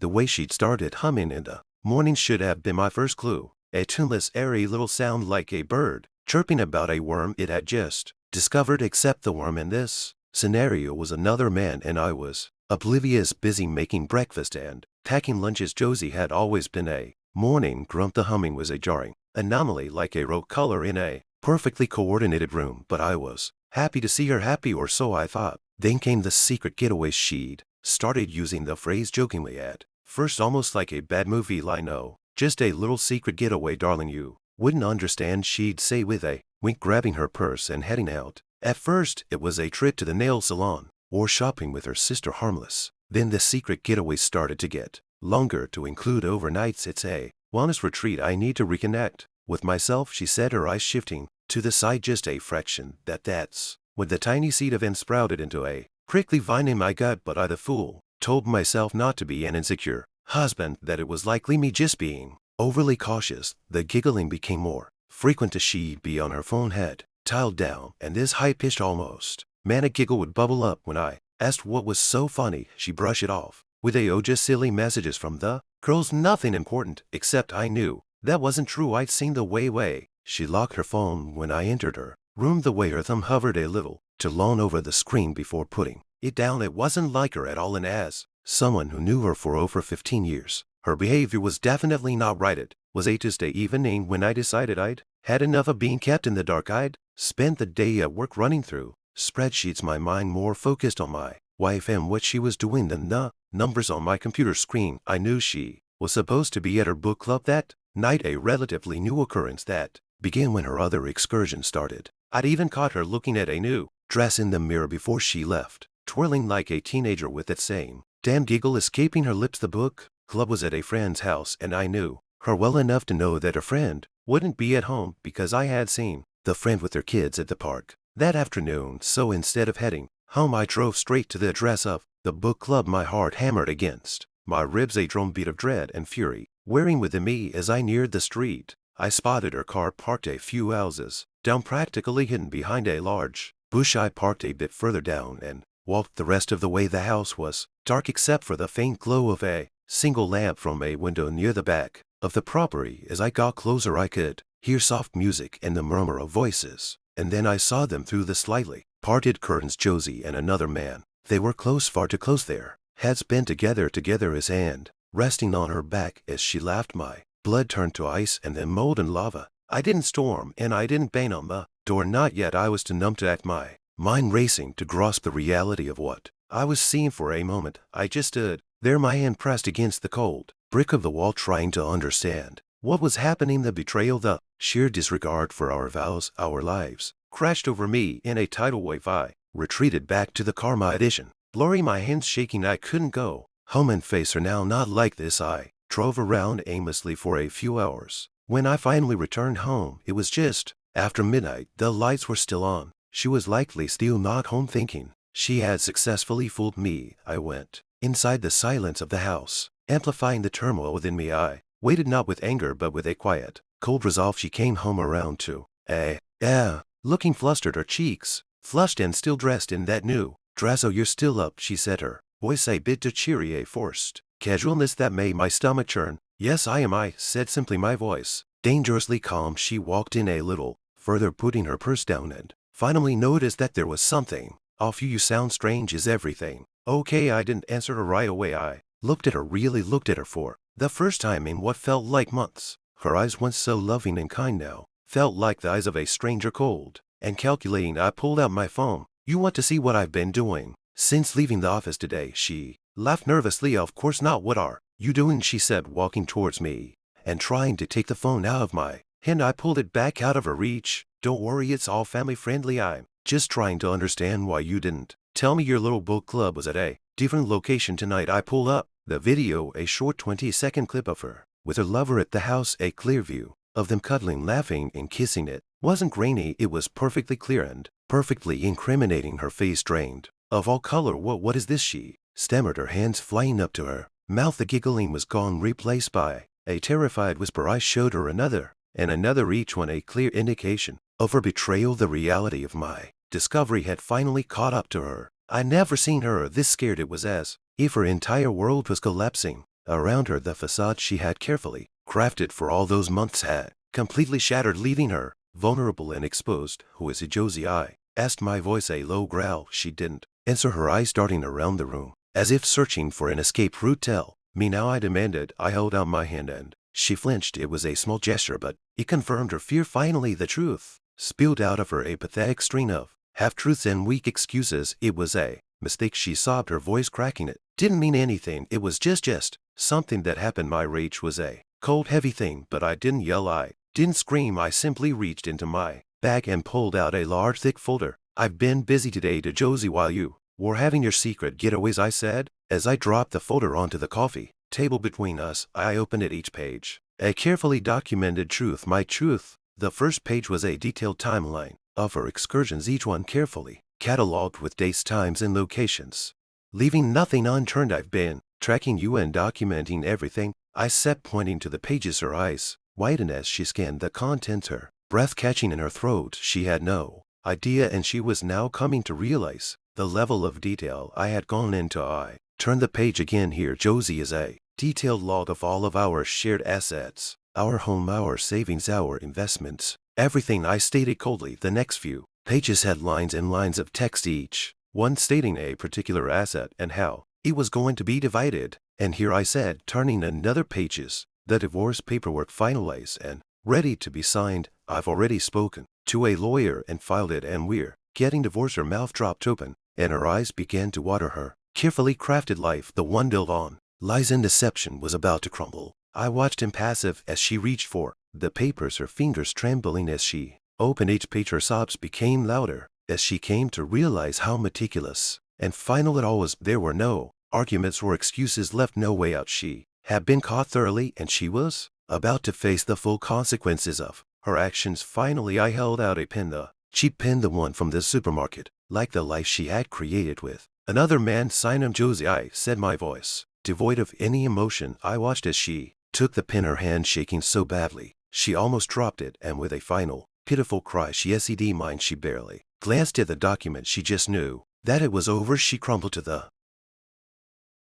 The way she'd started humming in the morning should have been my first clue. A tuneless, airy little sound like a bird chirping about a worm it had just discovered, except the worm in this scenario was another man and I was oblivious, busy making breakfast and packing lunches. Josie had always been a morning grump. The humming was a jarring anomaly, like a rogue color in a perfectly coordinated room, but I was happy to see her happy, or so I thought. Then came the secret getaway. She'd started using the phrase jokingly at first, almost like a bad movie line. "No, just a little secret getaway, darling, you wouldn't understand," she'd say with a wink, grabbing her purse and heading out. At first, it was a trip to the nail salon or shopping with her sister, harmless. Then the secret getaway started to get longer, to include overnights. "It's a wellness retreat. I need to reconnect with myself," she said, her eyes shifting to the side just a fraction. That's when the tiny seed of sprouted into a prickly vine in my gut. But I, the fool, told myself not to be an insecure husband, that it was likely me just being overly cautious. The giggling became more frequent as she'd be on her phone, head tiled down, and this high-pitched, almost manic giggle would bubble up. When I asked what was so funny, she brushed it off with a "oh, just silly messages from the girls, nothing important," except I knew that wasn't true. I'd seen the way she locked her phone when I entered her room, the way her thumb hovered a little too long over the screen before putting it down. It wasn't like her at all, and as someone who knew her for over 15 years, her behavior was definitely not right. It was a Tuesday evening when I decided I'd had enough of being kept in the dark. I'd spent the day at work running through spreadsheets, my mind more focused on my wife and what she was doing than the numbers on my computer screen. I knew she was supposed to be at her book club that night, a relatively new occurrence that began when her other excursion started. I'd even caught her looking at a new dress in the mirror before she left, twirling like a teenager with that same damn giggle escaping her lips. The book club was at a friend's house, and I knew her well enough to know that her friend wouldn't be at home, because I had seen the friend with their kids at the park that afternoon. So instead of heading home, I drove straight to the address of the book club, my heart hammered against my ribs, a drumbeat of dread and fury wearing within me. As I neared the street, I spotted her car parked a few houses down, practically hidden behind a large bush. I parked a bit further down and walked the rest of the way. The house was dark except for the faint glow of a single lamp from a window near the back of the property. As I got closer, I could hear soft music and the murmur of voices, and then I saw them through the slightly parted curtains. Josie and another man. They were close, far too close. Their heads bent together, his hand resting on her back. As she laughed, my blood turned to ice and then molten lava. I didn't storm and I didn't bang on the door, not yet. I was too numb to act, my mind racing to grasp the reality of what I was seeing. For a moment, I just stood there, my hand pressed against the cold brick of the wall, trying to understand what was happening. The betrayal, the sheer disregard for our vows, our lives, crashed over me in a tidal wave. I retreated back to the car, my addition blurry, my hands shaking. I couldn't go home and face her now, not like this. I drove around aimlessly for a few hours. When I finally returned home, it was just after midnight. The lights were still on. She was likely still not home. Thinking she had successfully fooled me, I went inside. The silence of the house amplifying the turmoil within me, I waited, not with anger but with a quiet, cold resolve. She came home around 2 a.m. looking flustered, her cheeks flushed and still dressed in that new dress. "Oh, you're still up," she said, her voice a bit too cheery, a forced casualness that made my stomach churn. "Yes, I am," I said simply, my voice dangerously calm. She walked in a little further, putting her purse down, and finally noticed that there was something off. "You sound strange. Is everything okay?" I didn't answer her right away. I looked at her, really looked at her for the first time in what felt like months. Her eyes, once so loving and kind, now felt like the eyes of a stranger, cold and calculating. I pulled out my phone. "You want to see what I've been doing since leaving the office today?" She laughed nervously. "Of course not. What are you doing?" she said, walking towards me and trying to take the phone out of my hand. I pulled it back out of her reach. "Don't worry, it's all family friendly. I'm just trying to understand why you didn't tell me your little book club was at a different location tonight." I pulled up the video, a short 20-second clip of her with her lover at the house, a clear view of them cuddling, laughing, and kissing. It wasn't grainy, it was perfectly clear and perfectly incriminating. Her face drained of all color. What is this?" she stammered, her hands flying up to her mouth. The giggling was gone, replaced by a terrified whisper. I showed her another and another, each one a clear indication of her betrayal. The reality of my discovery had finally caught up to her. I'd never seen her this scared. It was as if her entire world was collapsing Around her the facade she had carefully crafted for all those months had completely shattered, leaving her vulnerable and exposed. "Who is it, Josie?" I asked, my voice a low growl. She didn't answer, her eyes darting around the room, as if searching for an escape route. "Tell me now," I demanded. I held out my hand and she flinched. It was a small gesture, but it confirmed her fear. Finally, the truth spilled out of her, a pathetic string of half-truths and weak excuses. "It was a mistake," she sobbed, her voice cracking. "It didn't mean anything. It was just something that happened." My rage was a cold, heavy thing, but I didn't yell. I didn't scream. I simply reached into my bag and pulled out a large, thick folder. "I've been busy today, to Josie, while you were having your secret getaways," I said, as I dropped the folder onto the coffee table between us. I opened it, each page a carefully documented truth, my truth. The first page was a detailed timeline of her excursions, each one carefully cataloged with dates, times, and locations, leaving nothing unturned. "I've been tracking you and documenting everything," I said, pointing to the pages. Her eyes widened as she scanned the contents, her breath catching in her throat. She had no idea, and she was now coming to realize the level of detail I had gone into. I turned the page again. "Here, Josie, is a detailed log of all of our shared assets, our home, our savings, our investments, everything," I stated coldly. The next few pages had lines and lines of text, each one stating a particular asset and how it was going to be divided. "And here," I said, turning another page, "is the divorce paperwork finalized and ready to be signed. I've already spoken to a lawyer and filed it, and we're getting divorced." Her mouth dropped open and her eyes began to water. Her carefully crafted life, the one built on lies and deception, was about to crumble. I watched impassive as she reached for the papers, her fingers trembling as she opened each page. Her sobs became louder as she came to realize how meticulous and final it all was. There were no arguments or excuses left, no way out. She had been caught thoroughly, and she was about to face the full consequences of her actions. Finally, I held out a pen, the cheap pen, the one from the supermarket, like the life she had created with another man. "Sign him, Josie," I said, my voice devoid of any emotion. I watched as she took the pen, her hand shaking so badly she almost dropped it, and with a final pitiful cry, she said mine. She barely glanced at the document. She just knew that it was over. She crumpled to the